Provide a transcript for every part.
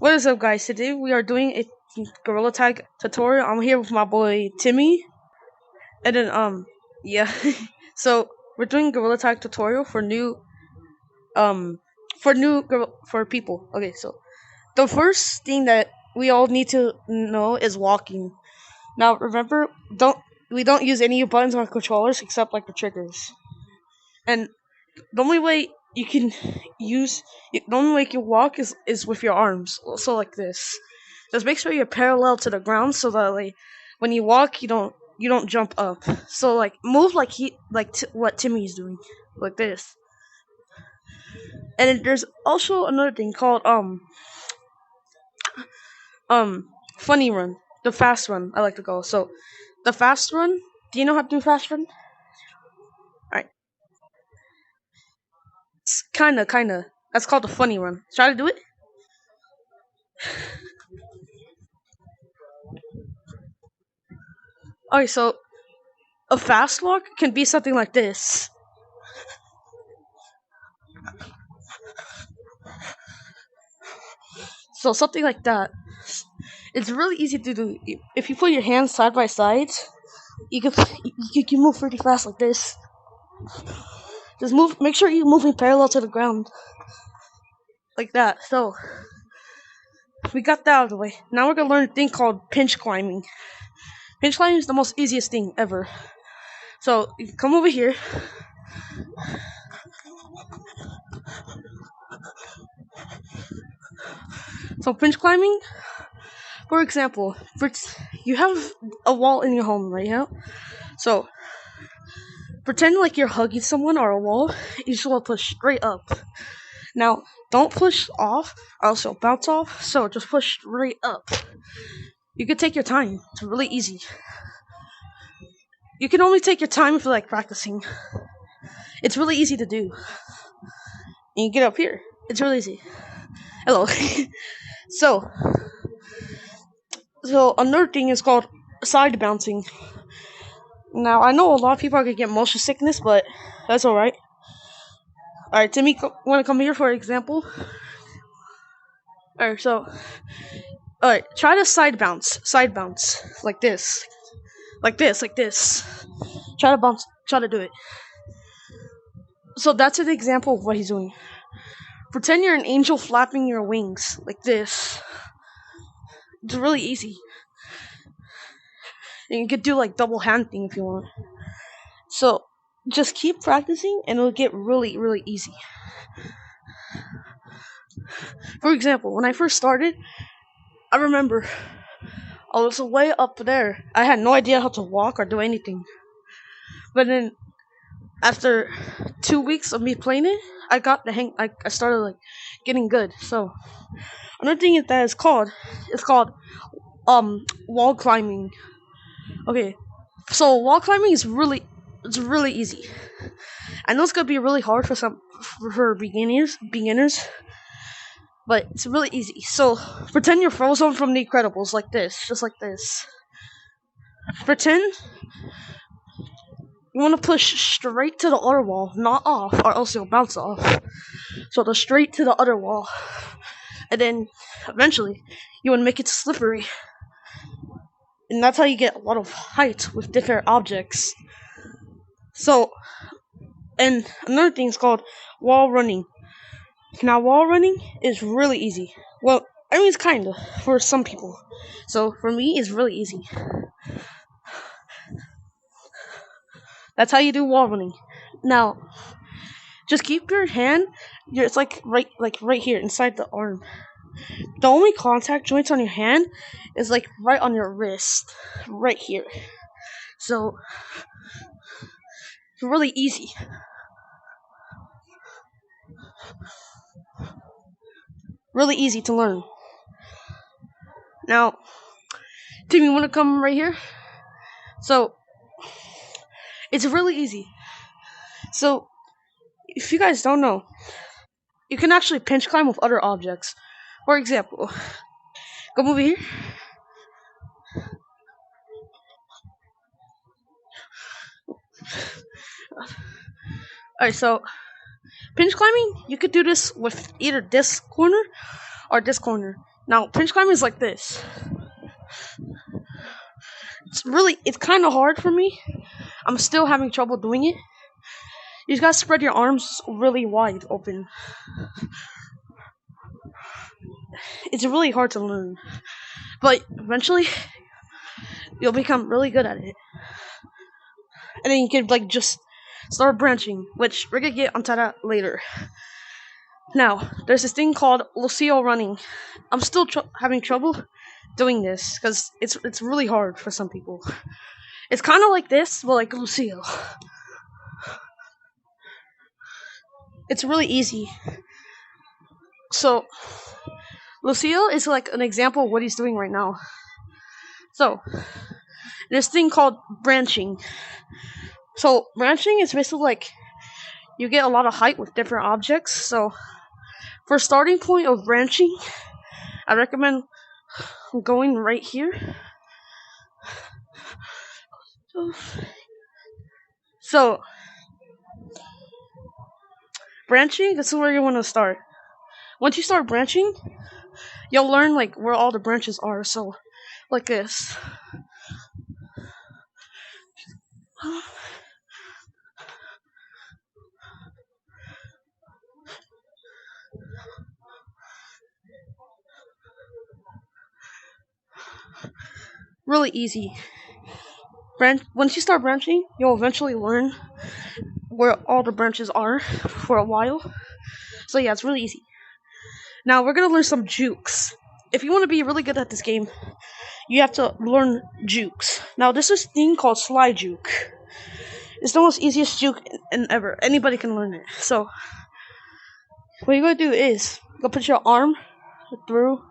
What is up, guys? Today we are doing a Gorilla Tag tutorial. I'm here with my boy Timmy, and then yeah. So we're doing Gorilla Tag tutorial for um for people. Okay, so the first thing that we all need to know is walking. Now remember, don't use any buttons on controllers except like the triggers. And the only way you can the only way you can walk is with your arms, also like this. Just make sure you're parallel to the ground so that like when you walk you don't jump up. So like move like what Timmy's doing, like this. And then there's also another thing called funny run, the fast run I like to call. So the fast run. Do you know how to do fast run? Alright, it's kinda. That's called the funny run. Try to do it. Okay, so a fast walk can be something like this. So something like that. It's really easy to do. If you put your hands side by side, you can you can move pretty fast like this. Just move. Make sure you're moving parallel to the ground, like that. So we got that out of the way. Now we're gonna learn a thing called pinch climbing. Pinch climbing is the most easiest thing ever. So you come over here. So pinch climbing, for example, you have a wall in your home right now. So pretend like you're hugging someone or a wall. You just want to push straight up. Now, don't push off, or else you'll bounce off. So just push straight up. You can take your time. It's really easy. You can only take your time if you like practicing. It's really easy to do. And you get up here. It's really easy. Hello. so, so another thing is called side bouncing. Now, I know a lot of people are gonna get motion sickness, but that's alright. Alright, Timmy, wanna come here for example? Alright, so. Alright, try to side bounce. Side bounce. Like this. Like this, like this. Try to bounce. Try to do it. So that's an example of what he's doing. Pretend you're an angel flapping your wings. Like this. It's really easy. And you could do like double hand thing if you want. So just keep practicing and it'll get really, really easy. For example, when I first started, I remember I was way up there. I had no idea how to walk or do anything. But then after 2 weeks of me playing it, I got the hang. I started like getting good. So another thing that is called wall climbing. Okay, so wall climbing is really easy. I know it's gonna be really hard for beginners, but it's really easy. So pretend you're Frozen from The Incredibles, like this, just like this. Pretend you want to push straight to the other wall, not off, or else you'll bounce off. So the straight to the other wall, and then eventually you want to make it slippery, and that's how you get a lot of height with different objects. So, and another thing is called wall running. Now, wall running is really easy. Well, I mean, it's kinda for some people. So for me, it's really easy. That's how you do wall running. Now, just keep your hand. It's like right here inside the arm. The only contact joints on your hand is like right on your wrist, right here. So it's really easy. Really easy to learn. Now, Tim, you want to come right here? So it's really easy. So if you guys don't know, you can actually pinch climb with other objects. For example, come over here. Alright, so pinch climbing, you could do this with either this corner or this corner. Now, pinch climb is like this. It's kind of hard for me. I'm still having trouble doing it. You just gotta spread your arms really wide open. It's really hard to learn, but eventually you'll become really good at it. And then you can like just start branching, which we're gonna get onto that later. Now, there's this thing called Lucio running. I'm still having trouble doing this because it's really hard for some people. It's kind of like this, but like Lucio. It's really easy. So, Lucio is like an example of what he's doing right now. So, there's this thing called branching. So, branching is basically like you get a lot of height with different objects. So, for a starting point of branching, I recommend going right here. So, branching, this is where you want to start. Once you start branching, you'll learn like where all the branches are. So, like this. Really easy. Once you start branching, you'll eventually learn where all the branches are for a while. So yeah, it's really easy. Now we're gonna learn some jukes. If you want to be really good at this game, you have to learn jukes. Now this is a thing called slide juke. It's the most easiest juke ever. Anybody can learn it. So what you're gonna do is go put your arm through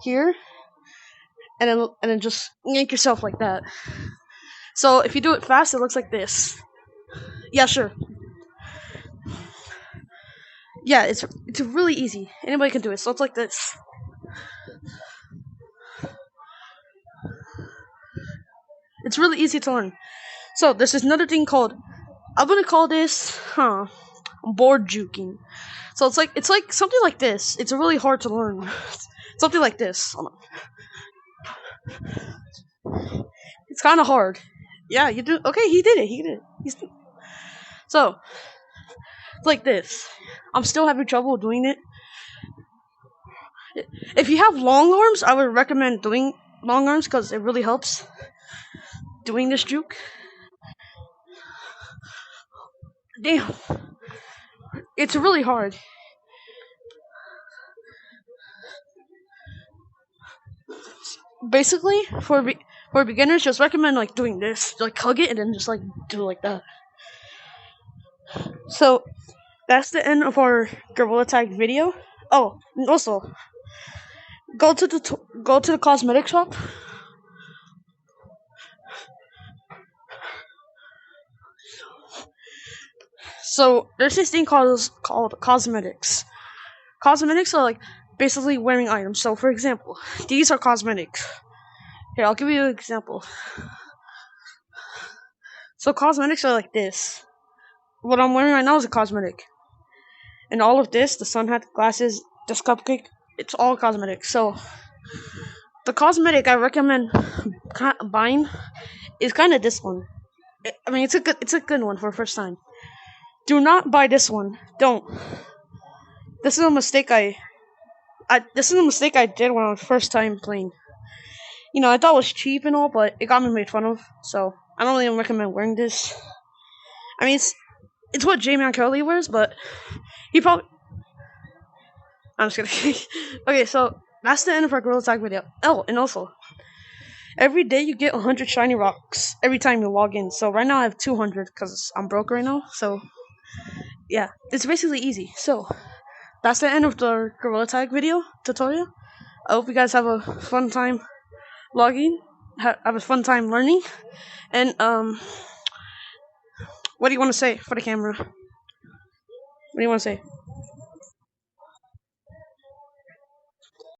here, and then just yank yourself like that. So if you do it fast, it looks like this. Yeah, sure. Yeah, it's really easy. Anybody can do it. So it's like this. It's really easy to learn. So there's this another thing called, I'm gonna call this board juking. So it's like something like this. It's really hard to learn. Something like this. It's kind of hard. Yeah, you do. Okay, he did it. So it's like this. I'm still having trouble doing it. If you have long arms, I would recommend doing long arms because it really helps doing this juke. Damn. It's really hard. Basically, for beginners, just recommend like doing this, like hug it and then just like do it like that. So that's the end of our Gorilla Tag video. Oh, and also go to the cosmetic shop. So there's this thing called cosmetics. Cosmetics are like basically wearing items. So for example, these are cosmetics. Here, I'll give you an example. So cosmetics are like this. What I'm wearing right now is a cosmetic. And all of this, the sun hat, glasses, this cupcake, it's all cosmetics. So the cosmetic I recommend buying is kind of this one. I mean, it's a good one for first time. Do not buy this one. Don't. This is a mistake this is a mistake I did when I was first time playing. You know, I thought it was cheap and all, but it got me made fun of. So I don't really recommend wearing this. I mean, it's what J-Man Curly wears, but he probably. I'm just kidding. Okay, so that's the end of our Gorilla Tag video. Oh, and also, every day you get 100 shiny rocks every time you log in. So right now I have 200 because I'm broke right now. So yeah, it's basically easy. So that's the end of the Gorilla Tag video tutorial. I hope you guys have a fun time logging, have a fun time learning, and what do you want to say for the camera? What do you want to say?